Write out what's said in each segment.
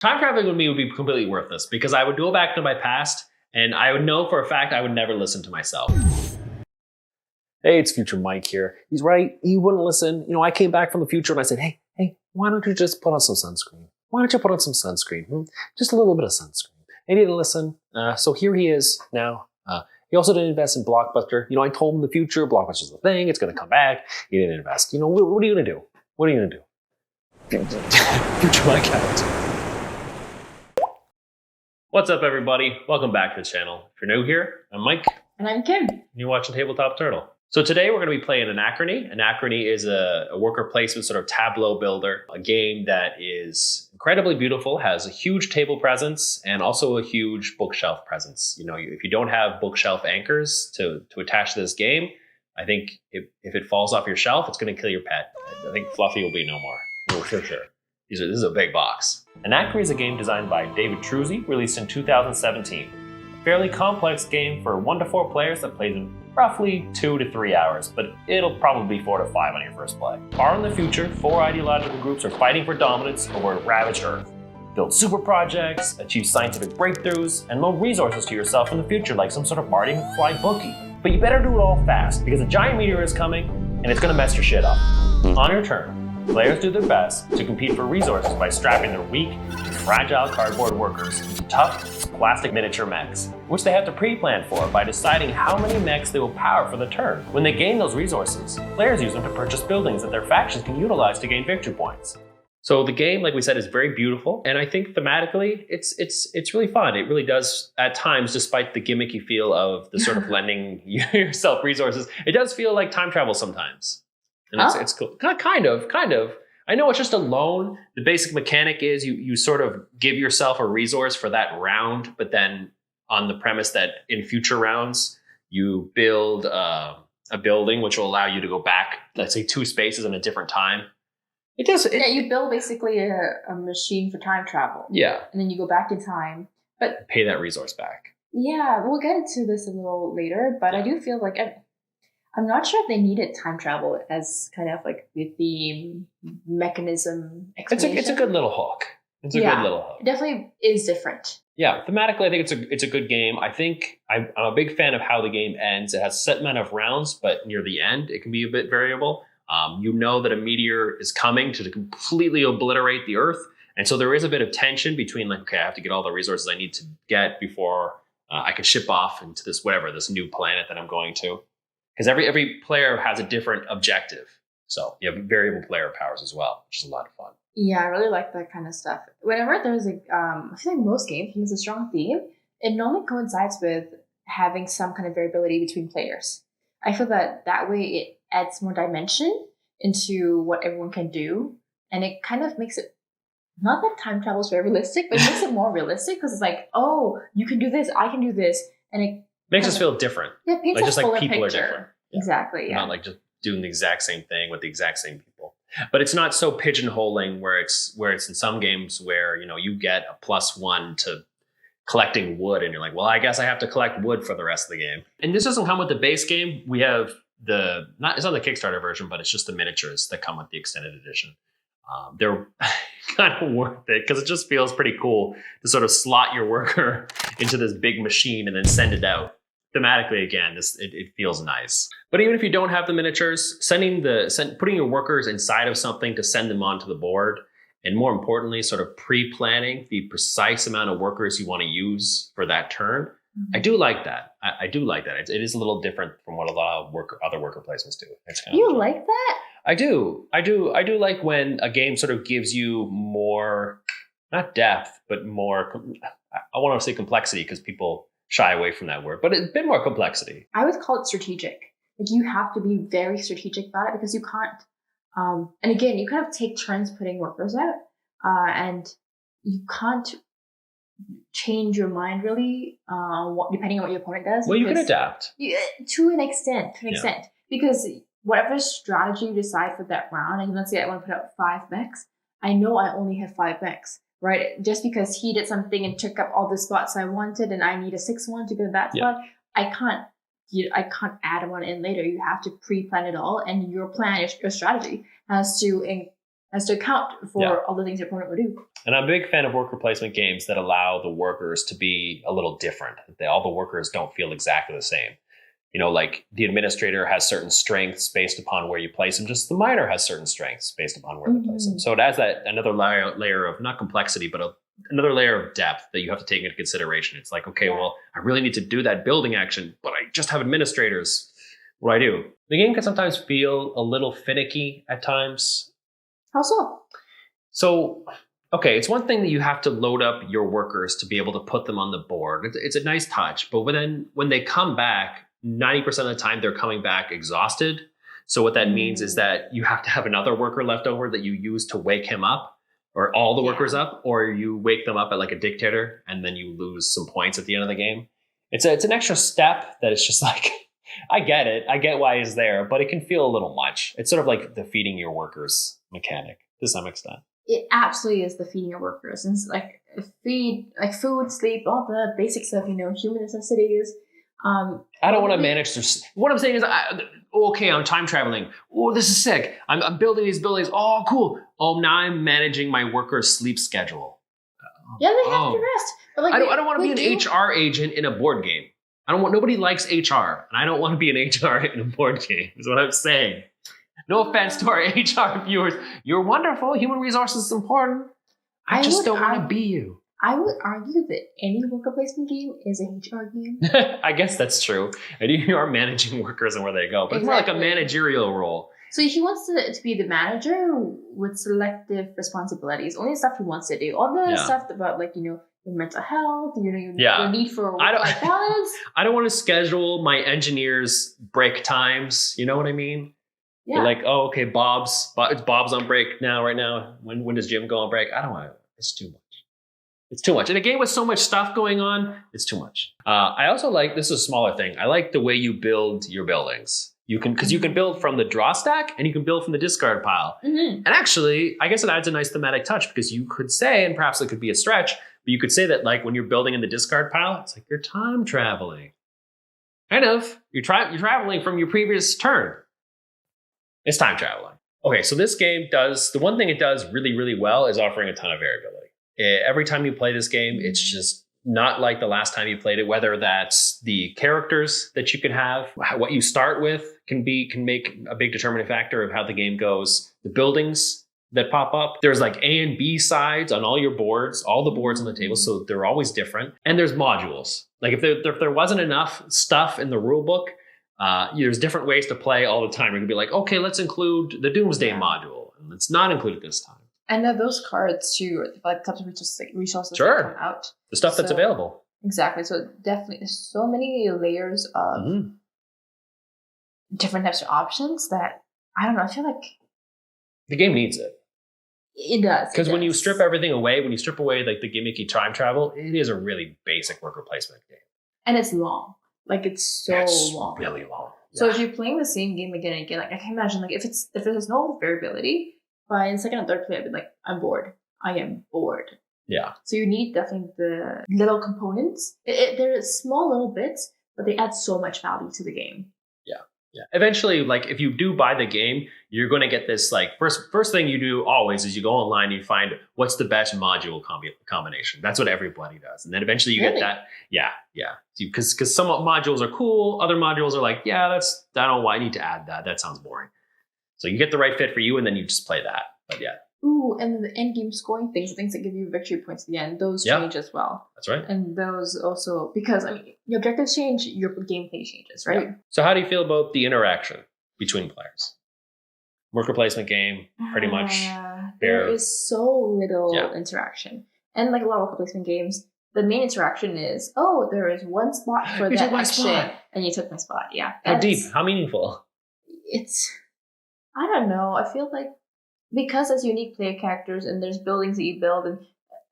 Time traveling with me would be completely worthless because I would go back to my past and I would know for a fact I would never listen to myself. Hey, it's Future Mike here. He's right. He wouldn't listen. I came back from the future and I said, hey, why don't you just put on some sunscreen? Why don't you put on some sunscreen? Just a little bit of sunscreen. And he didn't listen. So here he is now. He also didn't invest in Blockbuster. I told him the future, Blockbuster's the thing, it's going to come back. He didn't invest. What are you going to do? What are you going to do? Future Mike out. What's up, everybody? Welcome back to the channel. If you're new here, I'm Mike. And I'm Kim. And you're watching Tabletop Turtle. So today we're going to be playing Anachrony. Anachrony is a worker placement sort of tableau builder, a game that is incredibly beautiful, has a huge table presence, and also a huge bookshelf presence. If you don't have bookshelf anchors to attach to this game, I think if it falls off your shelf, it's going to kill your pet. I think Fluffy will be no more. Oh, for sure. This is a big box. Anachrony is a game designed by David Truzzi, released in 2017. A fairly complex game for 1 to 4 players that plays in roughly 2 to 3 hours, but it'll probably be 4 to 5 on your first play. Far in the future, 4 ideological groups are fighting for dominance over ravaged Earth. Build super projects, achieve scientific breakthroughs, and loan resources to yourself in the future like some sort of Marty McFly bookie. But you better do it all fast, because a giant meteor is coming, and it's gonna mess your shit up. On your turn, players do their best to compete for resources by strapping their weak and fragile cardboard workers into tough plastic miniature mechs, which they have to pre-plan for by deciding how many mechs they will power for the turn. When they gain those resources, players use them to purchase buildings that their factions can utilize to gain victory points. So the game, like we said, is very beautiful, and I think thematically it's really fun. It really does, at times, despite the gimmicky feel of the sort of lending yourself resources, it does feel like time travel sometimes. And it's cool. Kind of. I know it's just a loan. The basic mechanic is you sort of give yourself a resource for that round, but then on the premise that in future rounds, you build a building which will allow you to go back, let's say 2 spaces in a different time. Yeah, you build basically a machine for time travel. Yeah. And then you go back in time. But pay that resource back. Yeah, we'll get into this a little later, but I do feel like I'm not sure if they needed time travel as kind of like the mechanism explanation. It's a good little hook. It's a good little hook. It definitely is different. Yeah, thematically, I think it's a good game. I think I'm a big fan of how the game ends. It has a set amount of rounds, but near the end, it can be a bit variable. You know that a meteor is coming to completely obliterate the Earth. And so there is a bit of tension between like, okay, I have to get all the resources I need to get before I can ship off into this new planet that I'm going to. Because every player has a different objective. So you have variable player powers as well, which is a lot of fun. Yeah, I really like that kind of stuff. Whenever there's I feel like most games, when there's a strong theme, it normally coincides with having some kind of variability between players. I feel that way it adds more dimension into what everyone can do. And it kind of makes it, not that time travel is very realistic, but it makes it more realistic because it's like, oh, you can do this, I can do this. And it makes us feel different. Yeah, it paints like just like people picture. Are different. Yeah. Exactly. Yeah. Not like just doing the exact same thing with the exact same people. But it's not so pigeonholing where it's in some games where you get a +1 to collecting wood and you're like, well, I guess I have to collect wood for the rest of the game. And this doesn't come with the base game. We have it's not the Kickstarter version, but it's just the miniatures that come with the extended edition. They're kind of worth it because it just feels pretty cool to sort of slot your worker into this big machine and then send it out. Thematically, again, it feels nice. But even if you don't have the miniatures, putting your workers inside of something to send them onto the board, and more importantly, sort of pre-planning the precise amount of workers you want to use for that turn, I do like that. I do like that. It is a little different from what a lot of other worker placements do. It's kind you like that? I do like when a game sort of gives you more, not depth, but more, I want to say complexity because people shy away from that word, but it's a bit more complexity. I would call it strategic. Like you have to be very strategic about it because you can't, and again, you kind of take turns putting workers out, and you can't change your mind really, depending on what your opponent does. Well, you can adapt. To an extent, because whatever strategy you decide for that round, and let's say I want to put out 5 mechs, I know I only have 5 mechs, right? Just because he did something and took up all the spots I wanted, and I need a 6th one to go to that spot, I can't add one in later. You have to pre-plan it all, and your plan, your strategy has to account for all the things your opponent will do. And I'm a big fan of worker placement games that allow the workers to be a little different. All the workers don't feel exactly the same. Like the administrator has certain strengths based upon where you place them. Just the miner has certain strengths based upon where they place them. So it adds that another layer of not complexity, but another layer of depth that you have to take into consideration. It's like, okay, well, I really need to do that building action, but I just have administrators. What do I do? The game can sometimes feel a little finicky at times. How so? So, okay, it's one thing that you have to load up your workers to be able to put them on the board. It's a nice touch, but then when they come back, 90% of the time they're coming back exhausted. So what that means is that you have to have another worker left over that you use to wake him up, or all the workers up, or you wake them up at like a dictator and then you lose some points at the end of the game. It's an extra step that is just like, I get it. I get why he's there, but it can feel a little much. It's sort of like the feeding your workers mechanic to some extent. It absolutely is the feeding your workers. And it's like food, sleep, all the basic stuff, human necessities. I don't want to manage this. What I'm saying is, okay, I'm time traveling. Oh, this is sick. I'm building these buildings. Oh, cool. Oh, now I'm managing my workers' sleep schedule. Yeah, they have to rest. But like, I don't want to be an HR agent in a board game. Nobody likes HR, and I don't want to be an HR in a board game, is what I'm saying. No offense to our HR viewers. You're wonderful. Human resources is important. I just don't want to be you. I would argue that any worker placement game is a HR game. I guess that's true. And you are managing workers and where they go, but it's more like a managerial role. So he wants to be the manager with selective responsibilities. Only stuff he wants to do. All the stuff about your mental health, your need for work-life balance. I don't want to schedule my engineers' break times. You know what I mean? Yeah. You're like, oh, okay, Bob's on break now, right now. When does Jim go on break? I don't want to. It's too much. It's too much. In a game with so much stuff going on, it's too much. I also like, this is a smaller thing, I like the way you build your buildings. Because you can build from the draw stack and you can build from the discard pile. Mm-hmm. And actually, I guess it adds a nice thematic touch because you could say, and perhaps it could be a stretch, but you could say that like when you're building in the discard pile, it's like you're time traveling. Kind of. You're traveling from your previous turn. It's time traveling. Okay, so this game the one thing it does really, really well is offering a ton of variability. Every time you play this game, it's just not like the last time you played it, whether that's the characters that you can have, what you start with can make a big determining factor of how the game goes. The buildings that pop up, there's like A and B sides on all your boards, all the boards on the table, so they're always different. And there's modules. Like if there wasn't enough stuff in the rule book, there's different ways to play all the time. You can be like, okay, let's include the Doomsday module, and let's not include it this time. And then those cards too, like types of resources that come out. The stuff that's available. Exactly. So definitely there's so many layers of different types of options that I don't know, I feel like the game needs it. It does. Because when you strip everything away, when you strip away like the gimmicky time travel, it is a really basic worker placement game. And it's long. Like it's long. Really long. So if you're playing the same game again and again, like I can imagine like if there's no variability, by the second and third play, I'd be like, I'm bored. I am bored. Yeah. So you need definitely the little components. They're small little bits, but they add so much value to the game. Yeah. Eventually, like if you do buy the game, you're going to get this like first thing you do always is you go online and you find what's the best module combination. That's what everybody does. And then eventually you get that. Yeah. Because some modules are cool. Other modules are like, I don't know why I need to add that. That sounds boring. So you get the right fit for you and then you just play that. But yeah. Ooh, and then the end game scoring things that give you victory points at the end, those change as well. That's right. And those also, because your objectives change, your gameplay changes, right? Yeah. So how do you feel about the interaction between players? Worker placement game, pretty much. There is so little interaction. And like a lot of worker placement games, the main interaction is, there is one spot for that action, and you took my spot. Yeah. How deep? How meaningful? I don't know. I feel like because there's unique player characters and there's buildings that you build, and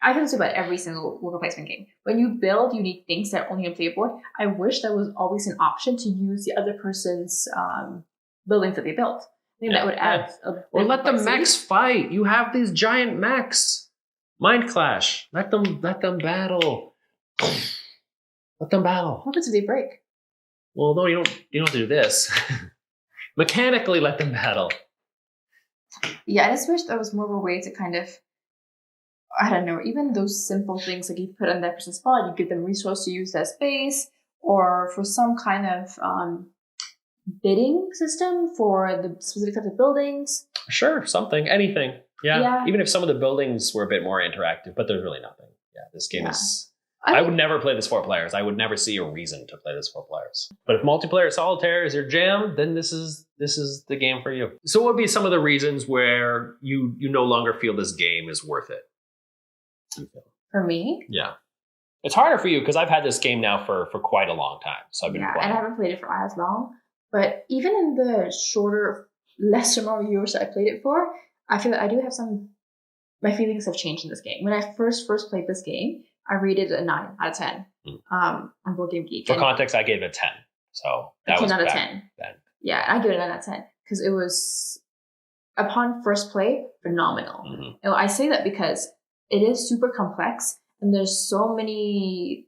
I feel this about every single worker placement game. When you build unique things that only on playboard, I wish there was always an option to use the other person's buildings that they built. I think that would add or let the mechs fight. You have these giant mechs. Mind clash. Let them battle. Let them battle. What happens if they break? Well, no, you don't have to do this. Mechanically let them battle. Yeah, I just wish there was more of a way to kind of I don't know, even those simple things like you put on that person's spot, you give them resource to use that space, or for some kind of bidding system for the specific types of buildings. Sure, something, anything. Yeah. Yeah. Even if some of the buildings were a bit more interactive, but there's really nothing. Yeah, this game is. I I would never play this 4 players. I would never see a reason to play this 4 players. But if multiplayer solitaire is your jam, then this is the game for you. So what would be some of the reasons where you no longer feel this game is worth it? For me? Yeah. It's harder for you because I've had this game now for quite a long time. So I've been and playing. I haven't played it for as long. But even in the shorter, lesser amount of years that I played it for, I feel that I do have my feelings have changed in this game. When I first played this game, I rated it a 9 out of 10 on Board Game Geek. For context, I gave it a 10. So that 10 was out of back 10. then. Yeah, I give it a 9 out of 10 because it was, upon first play, phenomenal. Mm-hmm. And I say that because it is super complex and there's so many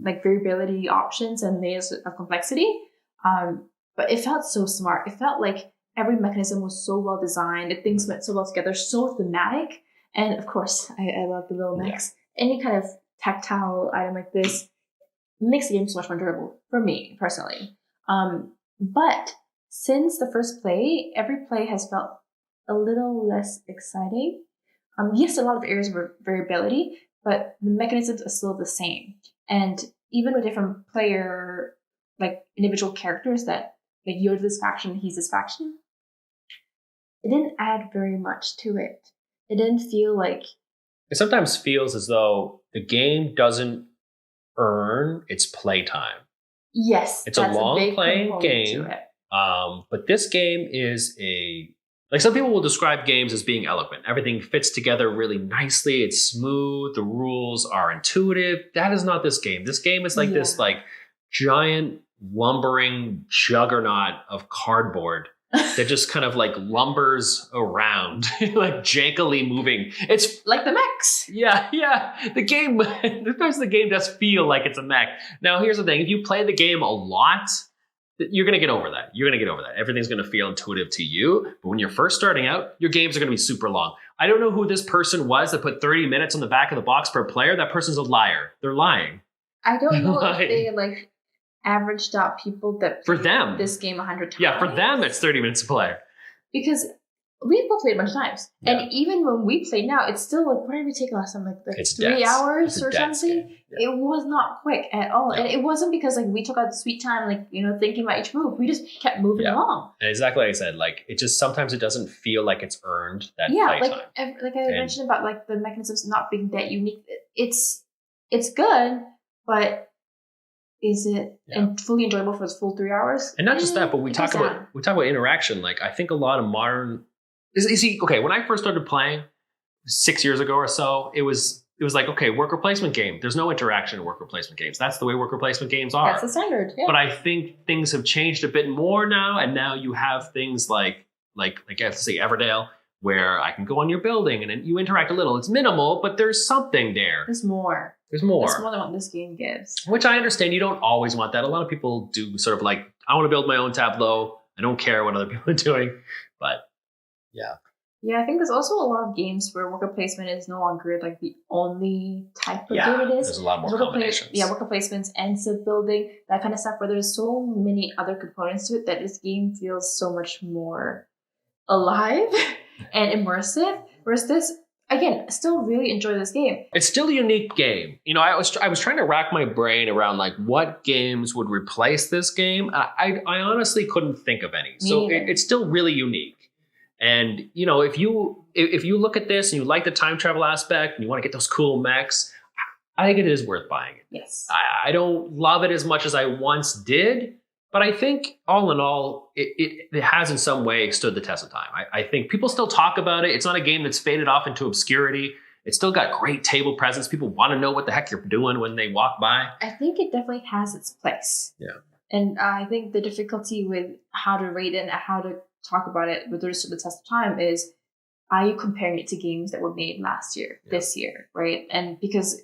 like variability options and layers of complexity. But it felt so smart. It felt like every mechanism was so well designed. Things went so well together, so thematic. And of course, I love the little mechs. Yeah. Any kind of tactile item like this makes the game so much more durable for me personally. But since the first play, every play has felt a little less exciting. Yes, a lot of areas of variability, but the mechanisms are still the same. And even with different player, like individual characters that like you're this faction, he's this faction, it didn't add very much to it. It didn't feel like... It sometimes feels as though the game doesn't earn its playtime. Yes, it's a long playing game. But this game is like some people will describe games as being eloquent. Everything fits together really nicely. It's smooth. The rules are intuitive. That is not this game. This game is like this like giant lumbering juggernaut of cardboard that just kind of like lumbers around, like jankily moving. It's like the mechs. Yeah. The game, the game does feel like it's a mech. Now, here's the thing. If you play the game a lot, you're going to get over that. Everything's going to feel intuitive to you. But when you're first starting out, your games are going to be super long. I don't know who this person was that put 30 minutes on the back of the box per player. That person's a liar. They're lying. I don't know if they like averaged out people that for them this game 100 times. Yeah, for them it's 30 minutes a player. Because we've both played a bunch of times. Yeah. And even when we play now, it's still like, what did we take last time? Like 3 hours or something? Yeah. It was not quick at all. No. And it wasn't because like we took out the sweet time, like, thinking about each move. We just kept moving along. And exactly like I said, like it just, sometimes it doesn't feel like it's earned that playtime. Like I mentioned about like the mechanisms not being that unique. It's good, but is it fully enjoyable for the full 3 hours? And not just that, but we talk about interaction. Like I think a lot of modern when I first started playing 6 years ago or so, it was like, okay, worker placement game. There's no interaction in worker placement games. That's the way worker placement games are. That's the standard. Yeah. But I think things have changed a bit more now, and now you have things like I have to say Everdale, where I can go on your building and then you interact a little. It's minimal, but there's something there. There's more. There's more. There's more than what this game gives. Which I understand. You don't always want that. A lot of people do sort of like, I want to build my own tableau. I don't care what other people are doing. But yeah. Yeah, I think there's also a lot of games where worker placement is no longer like the only type of game it is. There's a lot more combinations. Worker placements and civ building, that kind of stuff, where there's so many other components to it that this game feels so much more alive and immersive. Whereas this, again, still really enjoy this game. It's still a unique game. I was trying to rack my brain around like what games would replace this game. I honestly couldn't think of any. So it's still really unique. And if you look at this and you like the time travel aspect and you want to get those cool mechs, I think it is worth buying it. Yes. I don't love it as much as I once did, but I think all in all, it has in some way stood the test of time. I think people still talk about it. It's not a game that's faded off into obscurity. It's still got great table presence. People want to know what the heck you're doing when they walk by. I think it definitely has its place. Yeah. And I think the difficulty with how to rate it and how to talk about it with the test of time is, are you comparing it to games that were made last year, this year, right? And because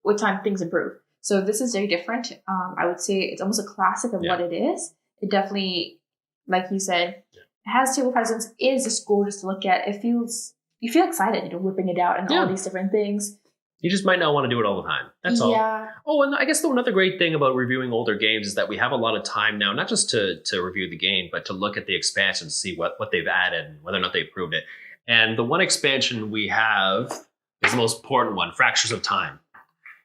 with time, things improve. So this is very different. I would say it's almost a classic of what it is. It definitely, like you said, it has table presence. It is just gorgeous to look at. It feels you feel excited, whipping it out and all these different things. You just might not want to do it all the time. That's all. Yeah. Oh, and I guess another great thing about reviewing older games is that we have a lot of time now, not just to review the game, but to look at the expansion, see what they've added and whether or not they improved it. And the one expansion we have is the most important one, Fractures of Time.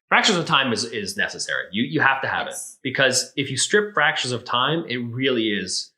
Fractures of Time is necessary. You have to have it. Because if you strip Fractures of Time, it really is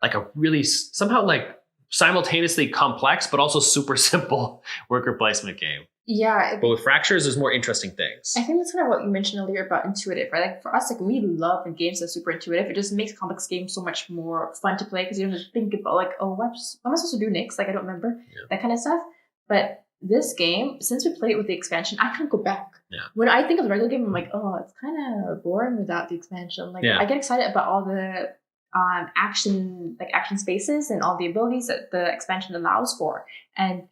like a really somehow like simultaneously complex, but also super simple worker placement game. Yeah. But with Fractures, there's more interesting things. I think that's kind of what you mentioned earlier about intuitive, right? Like for us, like we love when games that are super intuitive. It just makes complex games so much more fun to play because you don't have to think about like, oh, what am I supposed to do next? Like I don't remember that kind of stuff. But this game, since we played it with the expansion, I can't go back. Yeah. When I think of the regular game, I'm like, oh, it's kind of boring without the expansion. Like I get excited about all the action spaces and all the abilities that the expansion allows for. And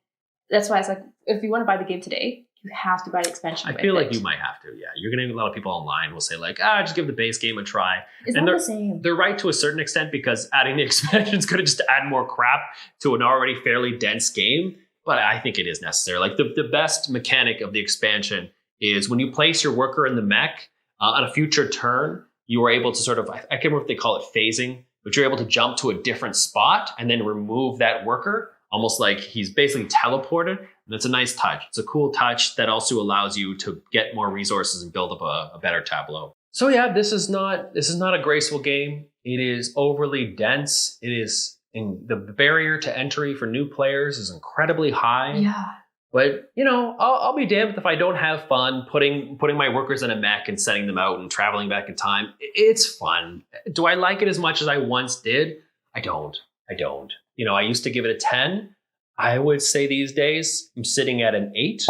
that's why it's like, if you want to buy the game today, you have to buy the expansion. I feel like you might have to. Yeah, you're getting a lot of people online will say like, just give the base game a try. It's not the same. They're right to a certain extent because adding the expansion is going to just add more crap to an already fairly dense game. But I think it is necessary. Like the best mechanic of the expansion is when you place your worker in the mech on a future turn, you are able to sort of, I can't remember if they call it phasing, but you're able to jump to a different spot and then remove that worker. Almost like he's basically teleported. And it's a nice touch. It's a cool touch that also allows you to get more resources and build up a better tableau. So yeah, this is not a graceful game. It is overly dense. It is the barrier to entry for new players is incredibly high. Yeah. But I'll be damned if I don't have fun putting my workers in a mech and sending them out and traveling back in time. It's fun. Do I like it as much as I once did? I don't. I used to give it a 10. I would say these days I'm sitting at an 8,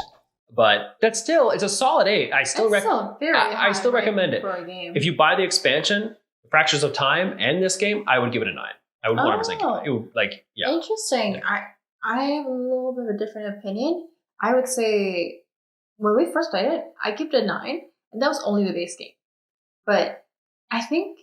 but it's a solid 8. I still recommend it for a game. If you buy the expansion, Fractures of Time, and this game, I would give it a 9. I would 100% give it. It would, Interesting. Yeah. I have a little bit of a different opinion. I would say when we first played it, I gave it a 9, and that was only the base game. But I think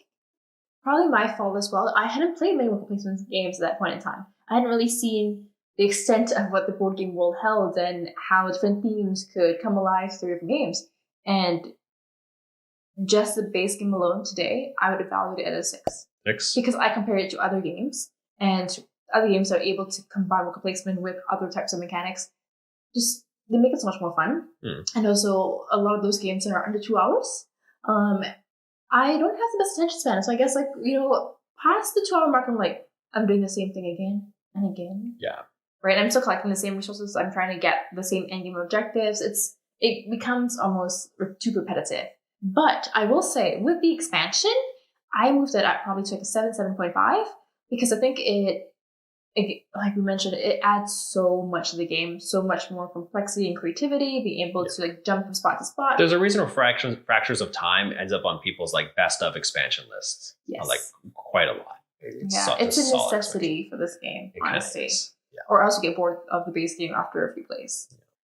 probably my fault as well. I hadn't played many worker placement games at that point in time. I hadn't really seen the extent of what the board game world held and how different themes could come alive through different games. And just the base game alone today, I would evaluate it at a 6. 6? Because I compared it to other games, and other games are able to combine worker placement with other types of mechanics. Just, they make it so much more fun. And also, a lot of those games are under 2 hours. I don't have the best attention span, so I guess past the 2-hour mark, I'm like, I'm doing the same thing again and again. Yeah. Right? I'm still collecting the same resources. I'm trying to get the same endgame objectives. It becomes almost too repetitive. But I will say, with the expansion, I moved it up probably to like a 7, 7.5, because I think it, like we mentioned, it adds so much to the game, so much more complexity and creativity, being able to jump from spot to spot. There's a reason why Fractures of Time ends up on people's best of expansion lists. Yes. Quite a lot. It's a necessity for this game, honestly. Yeah. Or else you get bored of the base game after a few plays.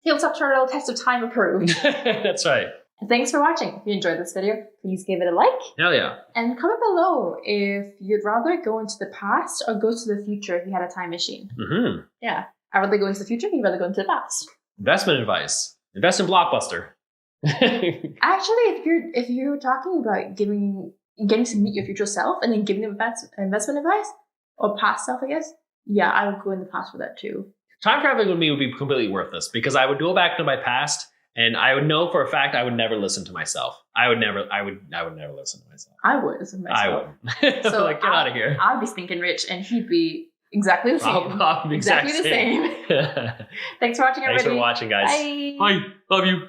Tabletop Turtle, Test of Time approved. That's right. And thanks for watching. If you enjoyed this video, please give it a like. Hell yeah. And comment below if you'd rather go into the past or go to the future if you had a time machine. Mm-hmm. Yeah. I'd rather go into the future, you'd rather go into the past. Investment advice. Invest in Blockbuster. Actually, if you're talking about getting to meet your future self and then giving them investment advice, or past self, I guess, yeah, I would go in the past for that too. Time traveling with me would be completely worthless because I would go back to my past and I would know for a fact I would never listen to myself. I would never listen to myself. I would listen to myself. I would. So get out of here. I'd be stinking rich and he'd be exactly the same. Exactly the same. Thanks for watching, everybody. Thanks for watching, guys. Bye. Bye. Love you.